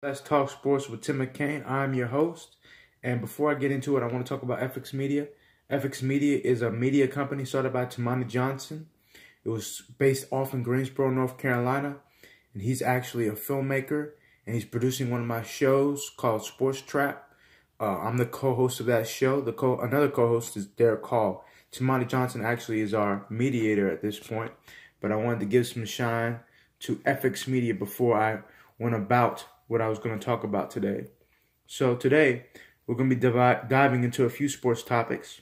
Let's talk sports with Tim McCain. I'm your host. And before I get into it, I want to talk about FX Media. FX Media is a media company started by Tamani Johnson. It was based off in Greensboro, North Carolina. And he's actually a filmmaker. And he's producing one of my shows called Sports Trap. I'm the co-host of that show. Another co-host is Derek Hall. Tamani Johnson actually is our mediator at this point. But I wanted to give some shine to FX Media before I went about what I was going to talk about today. So today, we're going to be diving into a few sports topics.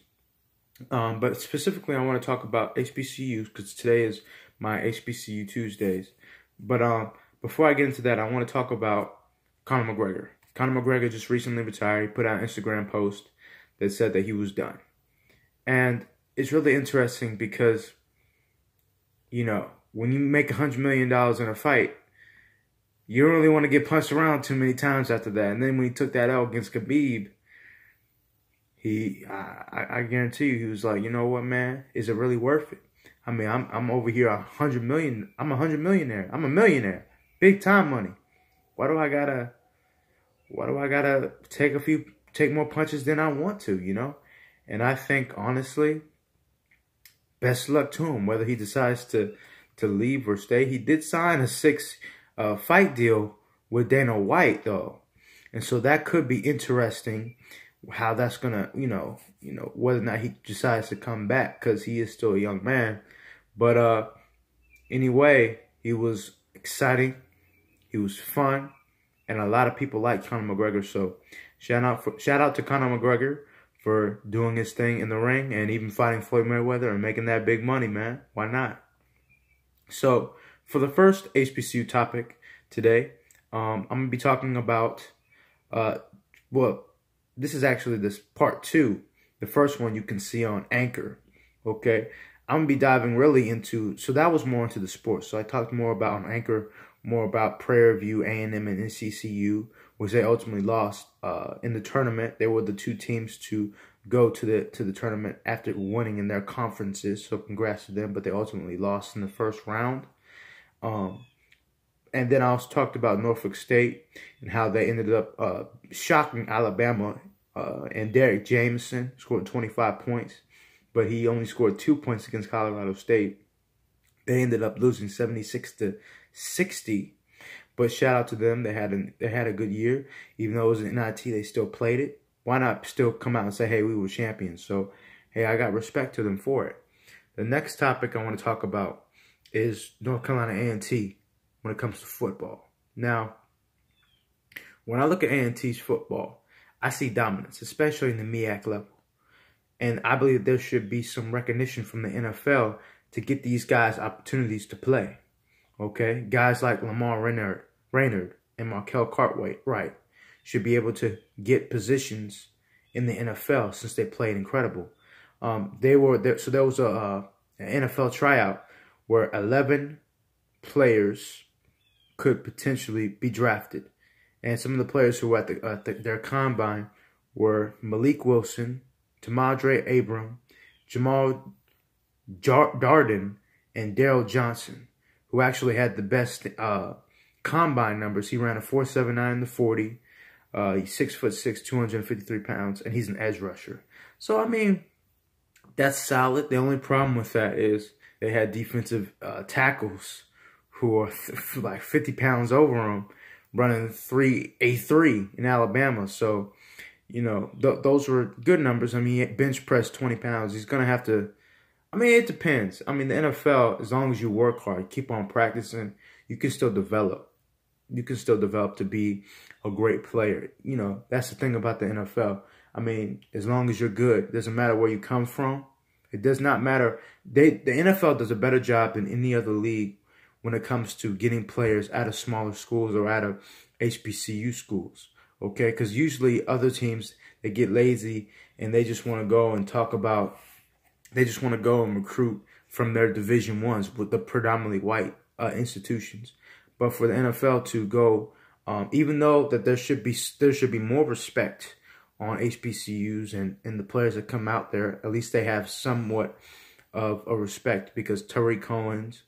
But specifically, I want to talk about HBCUs because today is my HBCU Tuesdays. But before I get into that, I want to talk about Conor McGregor. Conor McGregor just recently retired. He put out an Instagram post that said that he was done. And it's really interesting because, you know, when you make $100 million in a fight, you don't really want to get punched around too many times after that. And then when he took that L against Khabib, I guarantee you, he was like, you know what, man? Is it really worth it? I mean, I'm over here $100 million. I'm $100 millionaire. I'm a millionaire. Big time money. Why do I gotta take more punches than I want to, you know? And I think, honestly, best luck to him, whether he decides to leave or stay. He did sign a 6 fight deal with Dana White, though. And so that could be interesting, how that's going to, you know, whether or not he decides to come back, because he is still a young man. But anyway, he was exciting. He was fun. And a lot of people like Conor McGregor. So shout out to Conor McGregor for doing his thing in the ring and even fighting Floyd Mayweather and making that big money, man. Why not? So for the first HBCU topic today, I'm going to be talking about, well, this is actually this part 2. The first one you can see on Anchor, okay? I'm going to be diving really into, so that was more into the sports. So I talked more about on Anchor, more about Prairie View, A&M, and NCCU, which they ultimately lost in the tournament. They were the 2 teams to go to the tournament after winning in their conferences. So congrats to them, but they ultimately lost in the first round. And then I also talked about Norfolk State and how they ended up shocking Alabama. And Derek Jameson scored 25 points, but he only scored 2 points against Colorado State. They ended up losing 76-60. But shout out to them. They had a good year. Even though it was an NIT, they still played it. Why not still come out and say, hey, we were champions? So, hey, I got respect to them for it. The next topic I want to talk about is North Carolina A&T when it comes to football. Now, when I look at A&T's football, I see dominance, especially in the MEAC level. And I believe there should be some recognition from the NFL to get these guys opportunities to play. Okay? Guys like Lamar Raynard and Markel Cartwright should be able to get positions in the NFL since they played incredible. So there was an NFL tryout where 11 players could potentially be drafted. And some of the players who were at their combine were Malik Wilson, Tamadre Abram, Jamal Darden, and Daryl Johnson, who actually had the best combine numbers. He ran a 4.79 in the 40. He's 6'6", 253 pounds, and he's an edge rusher. So, I mean, that's solid. The only problem with that is they had defensive tackles who are like 50 pounds over him, running 3.83 in Alabama. So, you know, those were good numbers. I mean, he bench pressed 20 pounds. He's going to have to, I mean, it depends. I mean, the NFL, as long as you work hard, keep on practicing, you can still develop. You can still develop to be a great player. You know, that's the thing about the NFL. I mean, as long as you're good, it doesn't matter where you come from. It does not matter. The NFL does a better job than any other league when it comes to getting players out of smaller schools or out of HBCU schools. Okay? Because usually other teams, they get lazy and they just want to go and talk about, they just want to go and recruit from their Division I's with the predominantly white institutions. But for the NFL to go, even though that there should be more respect on HBCUs and the players that come out there, at least they have somewhat of a respect, because Tariq Cohen's,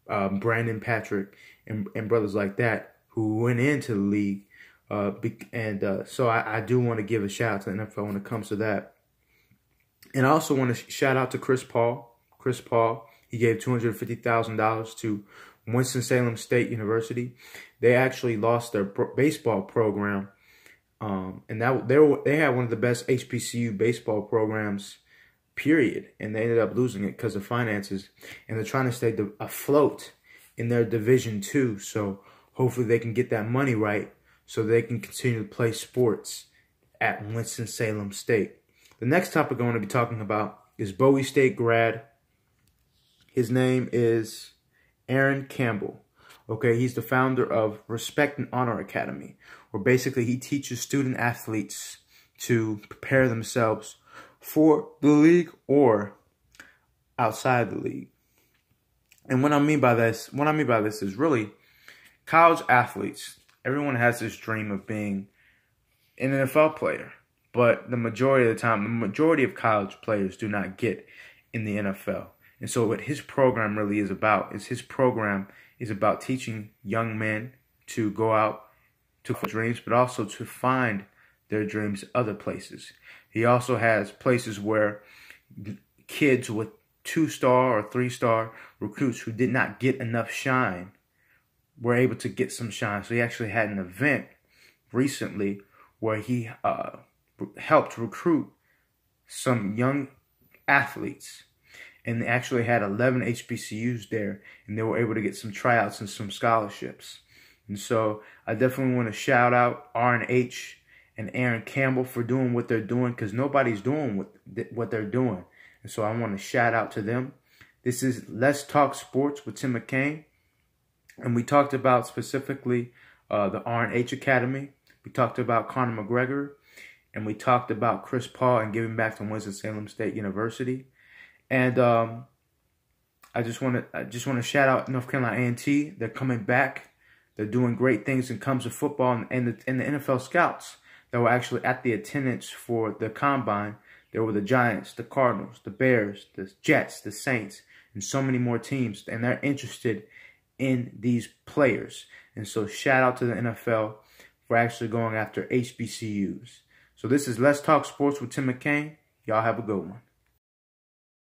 Brandon Patrick, and brothers like that who went into the league So I do want to give a shout out to the NFL when it comes to that. And I also want to shout out to Chris Paul. Chris Paul, he gave $250,000 to Winston-Salem State University. They actually lost their baseball program, and they had one of the best HBCU baseball programs, period. And they ended up losing it because of finances. And they're trying to stay afloat in their Division II. So hopefully they can get that money right so they can continue to play sports at Winston-Salem State. The next topic I want to be talking about is Bowie State grad. His name is Aaron Campbell. Okay, he's the founder of Respect and Honor Academy, where basically he teaches student athletes to prepare themselves for the league or outside the league. And what I mean by this is really college athletes. Everyone has this dream of being an NFL player, but the majority of the time, the majority of college players do not get in the NFL. And so what his program really is about is about teaching young men to go out to dreams, but also to find their dreams other places. He also has places where kids with 2-star or 3-star recruits who did not get enough shine were able to get some shine. So he actually had an event recently where he helped recruit some young athletes. And they actually had 11 HBCUs there, and they were able to get some tryouts and some scholarships. And so I definitely want to shout out R&H and Aaron Campbell for doing what they're doing, because nobody's doing what they're doing. And so I want to shout out to them. This is Let's Talk Sports with Tim McCain. And we talked about specifically the R&H Academy. We talked about Conor McGregor. And we talked about Chris Paul and giving back to Winston-Salem State University. And I just want to shout out North Carolina A&T. They're coming back. They're doing great things when it comes to football, and the NFL scouts that were actually at the attendance for the combine. There were the Giants, the Cardinals, the Bears, the Jets, the Saints, and so many more teams. And they're interested in these players. And so shout out to the NFL for actually going after HBCUs. So this is Let's Talk Sports with Tim McCain. Y'all have a good one.